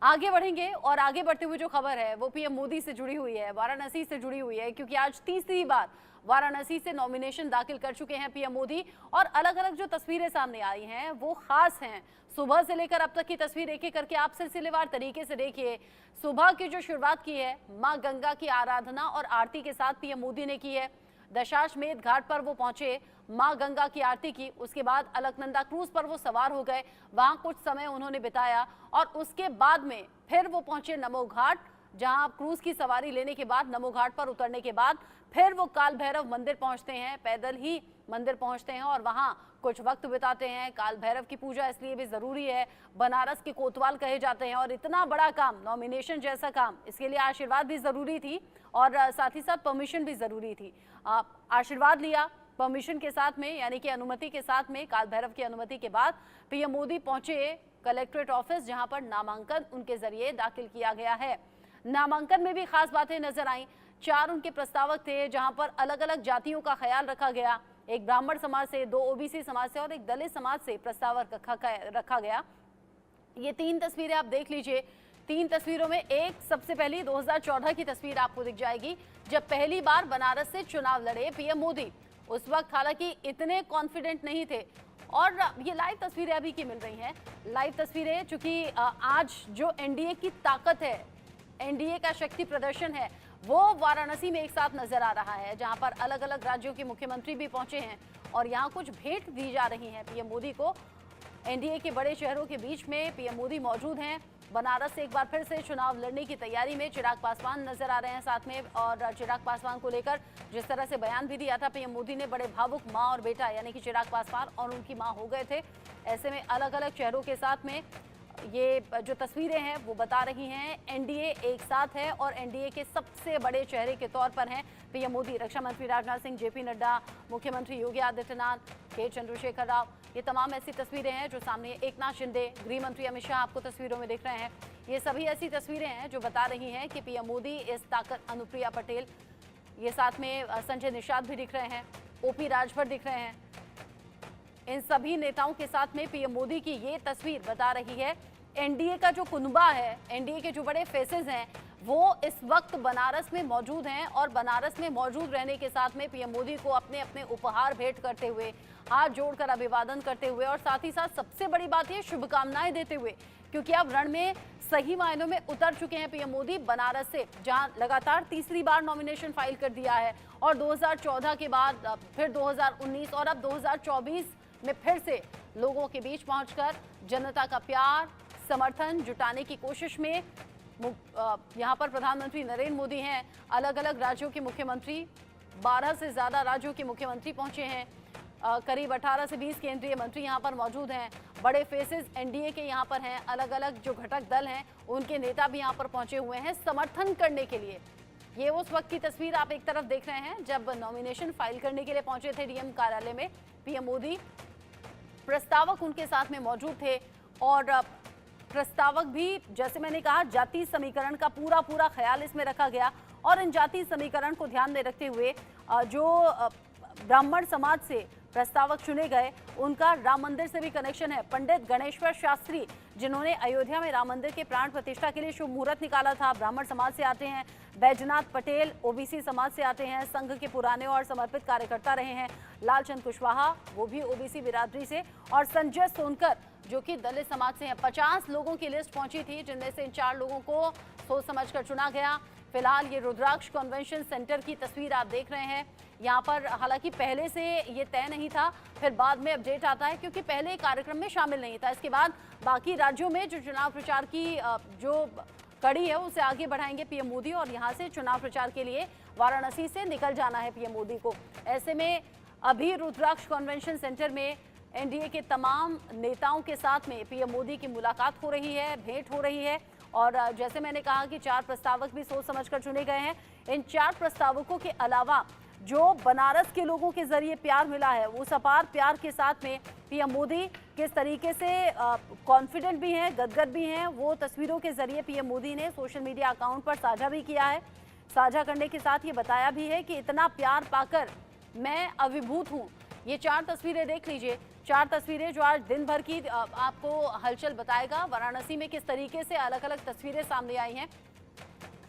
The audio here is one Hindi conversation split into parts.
आगे बढ़ेंगे और आगे बढ़ते हुए जो खबर है वो पीएम मोदी से जुड़ी हुई है, वाराणसी से जुड़ी हुई है, क्योंकि आज तीसरी बार वाराणसी से नॉमिनेशन दाखिल कर चुके हैं पीएम मोदी। और अलग अलग जो तस्वीरें सामने आई हैं वो खास हैं। सुबह से लेकर अब तक की तस्वीर एक एक करके आप सिलसिलेवार तरीके से देखिए। सुबह की जो शुरुआत की है मां गंगा की आराधना और आरती के साथ पीएम मोदी ने की है। दशाश्वमेध घाट पर वो पहुंचे, मां गंगा की आरती की, उसके बाद अलकनंदा क्रूज पर वो सवार हो गए, वहां कुछ समय उन्होंने बिताया और उसके बाद में फिर वो पहुंचे नमो घाट, जहां क्रूज की सवारी लेने के बाद नमो घाट पर उतरने के बाद फिर वो काल भैरव मंदिर पहुंचते हैं, पैदल ही मंदिर पहुंचते हैं और वहां कुछ वक्त बिताते हैं। काल भैरव की पूजा इसलिए भी जरूरी है, बनारस के कोतवाल कहे जाते हैं और इतना बड़ा काम, नॉमिनेशन जैसा काम, इसके लिए आशीर्वाद भी जरूरी थी और साथ ही साथ परमिशन भी जरूरी थी। आशीर्वाद लिया परमिशन के साथ में, यानी कि अनुमति के साथ में, काल भैरव की अनुमति के बाद पीएम मोदी पहुंचे कलेक्ट्रेट ऑफिस, जहां पर नामांकन उनके जरिए दाखिल किया गया है। नामांकन में भी खास बातें नजर आई। 4 उनके प्रस्तावक थे, जहां पर अलग अलग जातियों का ख्याल रखा गया। एक ब्राह्मण समाज से, 2 ओबीसी समाज से और एक दलित समाज से प्रस्तावक रखा गया। ये 3 तस्वीरें आप देख लीजिए। 3 तस्वीरों में एक सबसे पहली 2014 की तस्वीर आपको दिख जाएगी, जब पहली बार बनारस से चुनाव लड़े पीएम मोदी। उस वक्त हालांकि इतने कॉन्फिडेंट नहीं थे और ये लाइव तस्वीरें अभी की मिल रही हैं। लाइव तस्वीरें, चूंकि आज जो एनडीए की ताकत है, एनडीए का शक्ति प्रदर्शन है, वो वाराणसी में एक साथ नजर आ रहा है, जहां पर अलग अलग राज्यों के मुख्यमंत्री भी पहुंचे हैं और यहां कुछ भेंट दी जा रही हैं पीएम मोदी को। एनडीए के बड़े शहरों के बीच में पीएम मोदी मौजूद हैं। बनारस से एक बार फिर से चुनाव लड़ने की तैयारी में चिराग पासवान नजर आ रहे हैं साथ में, और चिराग पासवान को लेकर जिस तरह से बयान भी दिया था पीएम मोदी ने, बड़े भावुक मां और बेटा यानी कि चिराग पासवान और उनकी मां हो गए थे। ऐसे में अलग अलग चेहरों के साथ में ये जो तस्वीरें हैं वो बता रही हैं एनडीए एक साथ है और एनडीए के सबसे बड़े चेहरे के तौर पर हैं पीएम मोदी। रक्षा मंत्री राजनाथ सिंह, जेपी नड्डा, मुख्यमंत्री योगी आदित्यनाथ, के चंद्रशेखर राव, ये तमाम ऐसी तस्वीरें हैं जो सामने, एकनाथ शिंदे, गृह मंत्री अमित शाह आपको तस्वीरों में दिख रहे हैं। ये सभी ऐसी तस्वीरें हैं जो बता रही हैं कि पीएम मोदी इस ताकत, अनुप्रिया पटेल, ये साथ में संजय निषाद भी दिख रहे हैं, ओपी राजभर दिख रहे हैं। इन सभी नेताओं के साथ में पीएम मोदी की ये तस्वीर बता रही है एनडीए का जो कुनबा है, एनडीए के जो बड़े फेसेस हैं, वो इस वक्त बनारस में मौजूद हैं और बनारस में मौजूद रहने के साथ में पीएम मोदी को अपने अपने उपहार भेंट करते हुए, हाथ जोड़कर अभिवादन करते हुए और साथ ही साथ सबसे बड़ी बात ये शुभकामनाएं देते हुए, क्योंकि अब रण में सही मायनों में उतर चुके हैं पीएम मोदी बनारस से, जहां लगातार तीसरी बार नॉमिनेशन फाइल कर दिया है और 2014 के बाद फिर 2019 और अब 2024 में फिर से लोगों के बीच पहुंचकर जनता का प्यार, समर्थन जुटाने की कोशिश में यहां पर प्रधानमंत्री नरेंद्र मोदी हैं। अलग अलग राज्यों के मुख्यमंत्री, 12 से ज्यादा राज्यों के मुख्यमंत्री पहुंचे हैं। करीब 18 से 20 केंद्रीय मंत्री यहां पर मौजूद हैं। बड़े फेसेस एनडीए के यहां पर हैं। अलग अलग जो घटक दल हैं उनके नेता भी यहां पर पहुंचे हुए हैं समर्थन करने के लिए। ये उस वक्त की तस्वीर आप एक तरफ देख रहे हैं जब नॉमिनेशन फाइल करने के लिए पहुंचे थे डीएम कार्यालय में पीएम मोदी। प्रस्तावक उनके साथ में मौजूद थे और प्रस्तावक भी, जैसे मैंने कहा, जाति समीकरण का पूरा ख्याल इसमें रखा गया और इन जाति समीकरण को ध्यान में रखते हुए जो ब्राह्मण समाज से प्रस्तावक चुने गए उनका राम मंदिर से भी कनेक्शन है। पंडित गणेश्वर शास्त्री, जिन्होंने अयोध्या में राम मंदिर के प्राण प्रतिष्ठा के लिए शुभ मुहूर्त निकाला था, ब्राह्मण समाज से आते हैं। बैजनाथ पटेल ओबीसी समाज से आते हैं, संघ के पुराने और समर्पित कार्यकर्ता रहे हैं। लालचंद कुशवाहा, वो भी ओबीसी बिरादरी से, और संजय सोनकर जो कि दलित समाज से हैं। 50 लोगों की लिस्ट पहुंची थी, जिनमें से इन 4 लोगों को सोच समझकर चुना गया। फिलहाल ये रुद्राक्ष कन्वेंशन सेंटर की तस्वीर आप देख रहे हैं। यहाँ पर हालांकि पहले से ये तय नहीं था, फिर बाद में अपडेट आता है क्योंकि पहले कार्यक्रम में शामिल नहीं था। इसके बाद बाकी राज्यों में जो चुनाव प्रचार की जो कड़ी है उसे आगे बढ़ाएंगे पीएम मोदी और यहाँ से चुनाव प्रचार के लिए वाराणसी से निकल जाना है पीएम मोदी को। ऐसे में अभी रुद्राक्ष कन्वेंशन सेंटर में एनडीए के तमाम नेताओं के साथ में पीएम मोदी की मुलाकात हो रही है, भेंट हो रही है और जैसे मैंने कहा कि 4 प्रस्तावक भी सोच समझकर चुने गए हैं। इन 4 प्रस्तावकों के अलावा जो बनारस के लोगों के जरिए प्यार मिला है, उस अपार प्यार के साथ में पीएम मोदी किस तरीके से कॉन्फिडेंट भी हैं, गदगद भी हैं, वो तस्वीरों के जरिए पीएम मोदी ने सोशल मीडिया अकाउंट पर साझा भी किया है। साझा करने के साथ ये बताया भी है कि इतना प्यार पाकर मैं अभिभूत हूँ। ये 4 तस्वीरें देख लीजिए। 4 तस्वीरें जो आज दिन भर की आपको हलचल बताएगा। वाराणसी में किस तरीके से अलग अलग तस्वीरें सामने आई हैं।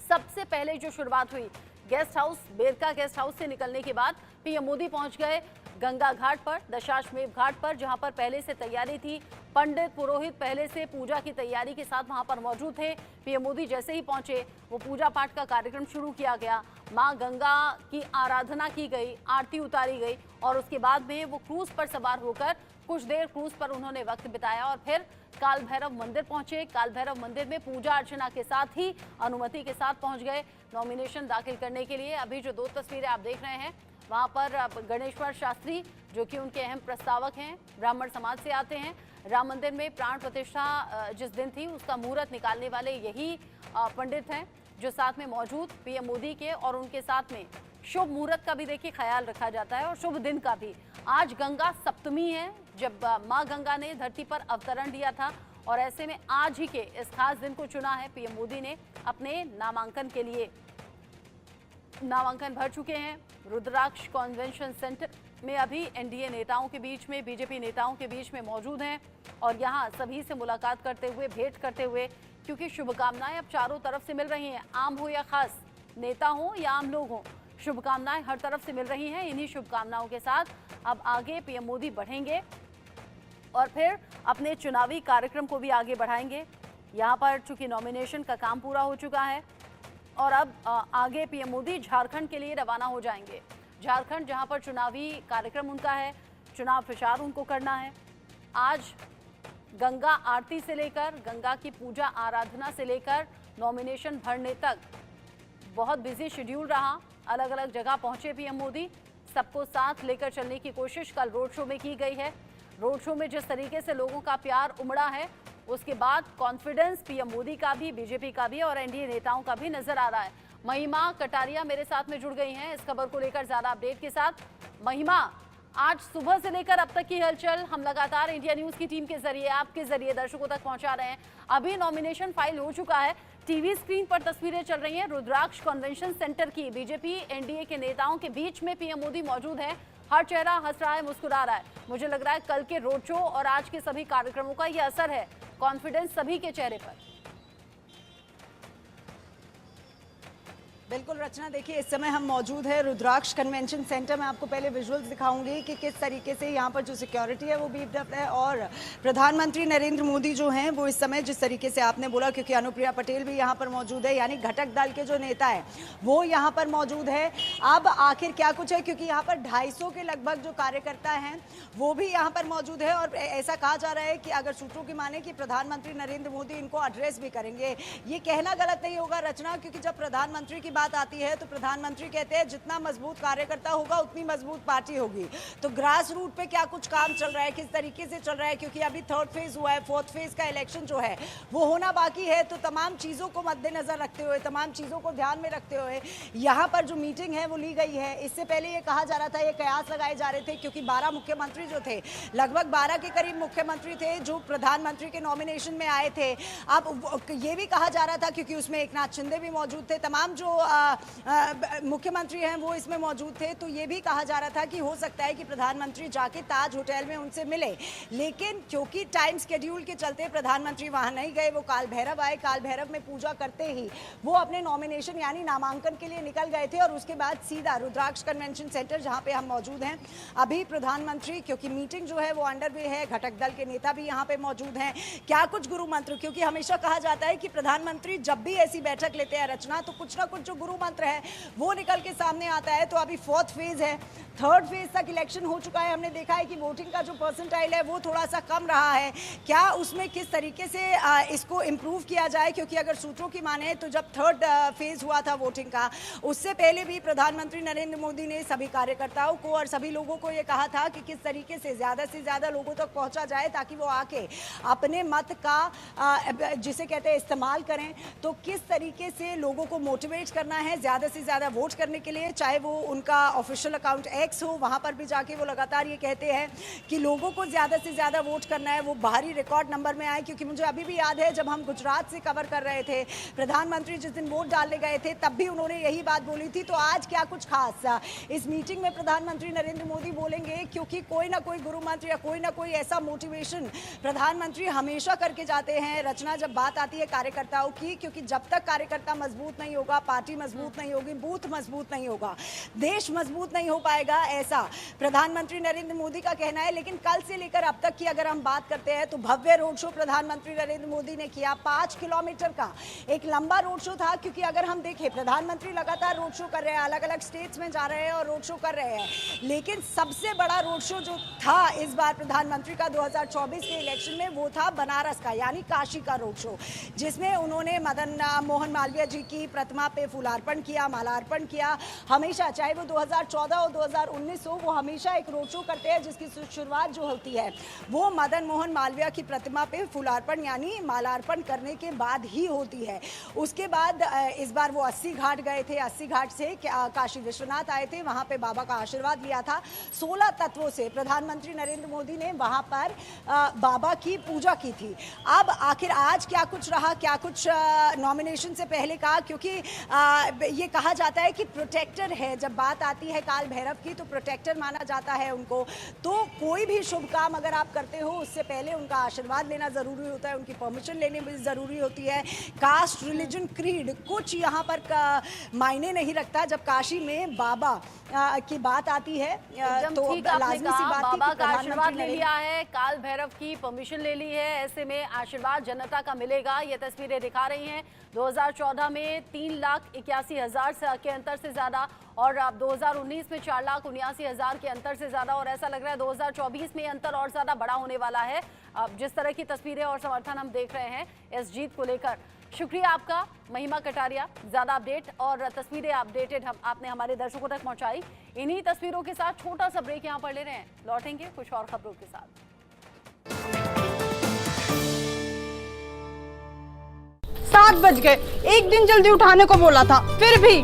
सबसे पहले जो शुरुआत हुई गेस्ट हाउस, बेरका गेस्ट हाउस से निकलने के बाद पीएम मोदी पहुंच गए गंगा घाट पर, दशाश्वमेध घाट पर, जहां पर पहले से तैयारी थी। पंडित पुरोहित पहले से पूजा की तैयारी के साथ वहां पर मौजूद थे। पीएम मोदी जैसे ही पहुंचे वो पूजा पाठ का कार्यक्रम शुरू किया गया। मां गंगा की आराधना की गई, आरती उतारी गई और उसके बाद में वो क्रूज पर सवार होकर कुछ देर क्रूज पर उन्होंने वक्त बिताया और फिर काल भैरव मंदिर पहुंचे। काल भैरव मंदिर में पूजा अर्चना के साथ ही अनुमति के साथ पहुंच गए नॉमिनेशन दाखिल करने के लिए। अभी जो 2 तस्वीरें आप देख रहे हैं वहां पर गणेश्वर शास्त्री जो कि उनके अहम प्रस्तावक हैं, ब्राह्मण समाज से आते हैं। राम मंदिर में प्राण प्रतिष्ठा जिस दिन थी उसका मुहूर्त निकालने वाले यही पंडित हैं जो साथ में मौजूद पीएम मोदी के, और उनके साथ में शुभ मुहूर्त का भी देखिए ख्याल रखा जाता है और शुभ दिन का भी। आज गंगा सप्तमी है जब मां गंगा ने धरती पर अवतरण लिया था और ऐसे में आज ही के इस खास दिन को चुना है पीएम मोदी ने अपने नामांकन के लिए। नामांकन भर चुके हैं रुद्राक्ष कन्वेंशन सेंटर में। अभी एनडीए नेताओं के बीच में, बीजेपी नेताओं के बीच में मौजूद हैं और यहां सभी से मुलाकात करते हुए, भेंट करते हुए, क्योंकि शुभकामनाएं अब चारों तरफ से मिल रही हैं, आम हो या खास, नेता हो या आम लोग हो, शुभकामनाएं हर तरफ से मिल रही हैं। इन्हीं शुभकामनाओं के साथ अब आगे पीएम मोदी बढ़ेंगे और फिर अपने चुनावी कार्यक्रम को भी आगे बढ़ाएंगे। यहाँ पर चूंकि नॉमिनेशन का काम पूरा हो चुका है और अब आगे पीएम मोदी झारखंड के लिए रवाना हो जाएंगे। झारखंड जहां पर चुनावी कार्यक्रम उनका है, चुनाव प्रचार उनको करना है। आज गंगा आरती से लेकर, गंगा की पूजा आराधना से लेकर नॉमिनेशन भरने तक बहुत बिजी शेड्यूल रहा। अलग अलग जगह पहुंचे पीएम मोदी, सबको साथ लेकर चलने की कोशिश कल रोड शो में की गई है। रोड शो में जिस तरीके से लोगों का प्यार उमड़ा है उसके बाद कॉन्फिडेंस पीएम मोदी का भी, बीजेपी का भी और एनडीए नेताओं का भी नजर आ रहा है। महिमा कटारिया मेरे साथ में जुड़ गई हैं इस खबर को लेकर ज्यादा अपडेट के साथ। महिमा, आज सुबह से लेकर अब तक की हलचल हम लगातार इंडिया न्यूज की टीम के जरिए, आपके जरिए दर्शकों तक पहुंचा रहे हैं। अभी नॉमिनेशन फाइल हो चुका है, टीवी स्क्रीन पर तस्वीरें चल रही हैं रुद्राक्ष कन्वेंशन सेंटर की। बीजेपी एनडीए के नेताओं के बीच में पीएम मोदी मौजूद हैं, हर चेहरा हंस रहा है, मुस्कुरा रहा है। मुझे लग रहा है कल के रोड शो और आज के सभी कार्यक्रमों का ये असर है, कॉन्फिडेंस सभी के चेहरे पर। बिल्कुल रचना, देखिए इस समय हम मौजूद है रुद्राक्ष कन्वेंशन सेंटर में। आपको पहले विजुअल्स दिखाऊंगी कि किस तरीके से यहाँ पर जो सिक्योरिटी है वो बीफ्ड अप है और प्रधानमंत्री नरेंद्र मोदी जो हैं वो इस समय जिस तरीके से आपने बोला, क्योंकि अनुप्रिया पटेल भी यहाँ पर मौजूद है, यानी घटक दल के जो नेता है वो यहाँ पर मौजूद है। अब आखिर क्या कुछ है, क्योंकि यहाँ पर 250 के लगभग जो कार्यकर्ता हैं वो भी यहाँ पर मौजूद है और ऐसा कहा जा रहा है कि अगर सूत्रों की माने कि प्रधानमंत्री नरेंद्र मोदी इनको एड्रेस भी करेंगे। ये कहना गलत नहीं होगा रचना, क्योंकि जब प्रधानमंत्री की बात आती है तो प्रधानमंत्री कहते हैं जितना मजबूत कार्यकर्ता होगा उतनी मजबूत पार्टी होगी। तो ग्रास रूट पे क्या कुछ काम चल रहा है, किस तरीके से चल रहा है, क्योंकि अभी 3rd फेज हुआ है, 4th फेज का इलेक्शन जो है वो होना बाकी है। तो तमाम चीजों को मद्देनजर रखते हुए, तमाम चीजों को ध्यान में रखते हुए यहाँ पर जो मीटिंग है वो ली गई है। इससे पहले ये कहा जा रहा था, ये कयास लगाए जा रहे थे, क्योंकि 12 मुख्यमंत्री जो थे, लगभग 12 के करीब मुख्यमंत्री थे जो प्रधानमंत्री के नॉमिनेशन में आए थे। अब ये भी कहा जा रहा था, क्योंकि उसमें एकनाथ शिंदे भी मौजूद थे, तमाम जो मुख्यमंत्री हैं वो इसमें मौजूद थे, तो ये भी कहा जा रहा था कि हो सकता है कि प्रधानमंत्री जाके ताज होटल में उनसे मिले। लेकिन क्योंकि टाइम शेड्यूल के चलते प्रधानमंत्री वहां नहीं गए, वो काल भैरव आए, काल भैरव में पूजा करते ही वो अपने नॉमिनेशन यानी नामांकन के लिए निकल गए थे और उसके बाद सीधा रुद्राक्ष कन्वेंशन सेंटर जहां पे हम मौजूद हैं। अभी प्रधानमंत्री, क्योंकि मीटिंग जो है वो अंडर वे है, घटक दल के नेता भी यहाँ पे मौजूद हैं। क्या कुछ गुरु मंत्र, क्योंकि हमेशा कहा जाता है कि प्रधानमंत्री जब भी ऐसी बैठक लेते हैं रचना, तो कुछ ना कुछ जो गुरु मंत्र है वो निकल के सामने आता है। तो अभी 4th फेज है, 3rd फेज तक इलेक्शन हो चुका है। हमने देखा है कि वोटिंग का जो परसेंटाइल है वो थोड़ा सा कम रहा है। क्या उसमें किस तरीके से इसको इम्प्रूव किया जाए, क्योंकि अगर सूत्रों की माने तो जब 3rd फेज हुआ था वोटिंग का, उससे पहले भी प्रधानमंत्री नरेंद्र मोदी ने सभी कार्यकर्ताओं को और सभी लोगों को ये कहा था कि किस तरीके से ज़्यादा लोगों तक पहुंचा जाए ताकि वो आके अपने मत का जिसे कहते हैं इस्तेमाल करें। तो किस तरीके से लोगों को मोटिवेट करना करना है, ज्यादा से ज्यादा वोट करने के लिए, चाहे वो उनका ऑफिशियल अकाउंट एक्स हो, वहां पर भी जाके वो लगातार ये कहते हैं कि लोगों को ज्यादा से ज्यादा वोट करना है, वो बाहरी रिकॉर्ड नंबर में आए। क्योंकि मुझे अभी भी याद है जब हम गुजरात से कवर कर रहे थे, प्रधानमंत्री जिस दिन वोट डालने गए थे तब भी उन्होंने यही बात बोली थी। तो आज क्या कुछ खास इस मीटिंग में प्रधानमंत्री नरेंद्र मोदी बोलेंगे, क्योंकि कोई ना कोई गुरु मंत्र या कोई ना कोई ऐसा मोटिवेशन प्रधानमंत्री हमेशा करके जाते हैं। रचना, जब बात आती है कार्यकर्ताओं की, क्योंकि जब तक कार्यकर्ता मजबूत नहीं होगा, पार्टी मजबूत नहीं होगी, बूथ मजबूत नहीं होगा, देश मजबूत नहीं हो पाएगा, ऐसा प्रधानमंत्री नरेंद्र मोदी का कहना है। लेकिन कल से लेकर अब तक की अगर हम बात करते हैं तो भव्य रोड शो प्रधानमंत्री नरेंद्र मोदी ने किया। 5 किलोमीटर का एक लंबा रोड शो था। क्योंकि अगर हम देखें, प्रधानमंत्री लगातार रोड शो कर रहे हैं, अलग अलग स्टेट्स में जा रहे हैं और रोड शो कर रहे हैं, लेकिन सबसे बड़ा रोड शो जो था इस बार प्रधानमंत्री का 2024 के इलेक्शन में, वो था बनारस का, यानी काशी का रोड शो, जिसमें उन्होंने मदन मोहन मालवीय जी की प्रतिमा पे फूलार्पण किया, मालार्पण किया। हमेशा, चाहे वो 2014 और 2019 हो, वो हमेशा एक रोड शो करते हैं जिसकी शुरुआत जो होती है वो मदन मोहन मालवीय की प्रतिमा पे फूलार्पण यानी मालार्पण करने के बाद ही होती है। उसके बाद इस बार वो 80 घाट गए थे, 80 घाट से काशी विश्वनाथ आए थे, वहां पे बाबा का आशीर्वाद लिया था। 16 तत्वों से प्रधानमंत्री नरेंद्र मोदी ने वहां पर बाबा की पूजा की थी। अब आखिर आज क्या कुछ रहा, क्या कुछ नॉमिनेशन से पहले कहा, क्योंकि ये कहा जाता है कि प्रोटेक्टर है, जब बात आती है काल भैरव की तो प्रोटेक्टर माना जाता है उनको। तो कोई भी शुभ काम अगर आप करते हो उससे पहले उनका आशीर्वाद लेना जरूरी होता है, उनकी परमिशन लेनी भी जरूरी होती है। कास्ट, रिलीजन, क्रीड कुछ यहाँ पर मायने नहीं रखता। जब काशी में बाबा की बात आती है तो लाजमी सी बात बाबा का आशीर्वाद ले लिया है, काल भैरव की परमिशन ले ली है, ऐसे में आशीर्वाद जनता का मिलेगा। ये तस्वीरें दिखा रही हैं 2014 में 3,81,000 के अंतर से ज्यादा, और अब 2019 में 4,79,000 के अंतर से ज्यादा, और ऐसा लग रहा है 2024 में अंतर और ज्यादा बड़ा होने वाला है। अब जिस तरह की तस्वीरें और समर्थन हम देख रहे हैं इस जीत को लेकर। शुक्रिया आपका महिमा कटारिया, ज्यादा अपडेट और तस्वीरें अपडेटेड आपने हमारे दर्शकों तक पहुंचाई। इन्हीं तस्वीरों के साथ छोटा सा ब्रेक यहां पर ले रहे हैं, लौटेंगे कुछ और खबरों के साथ। 7 बज गए, एक दिन जल्दी उठाने को बोला था, फिर भी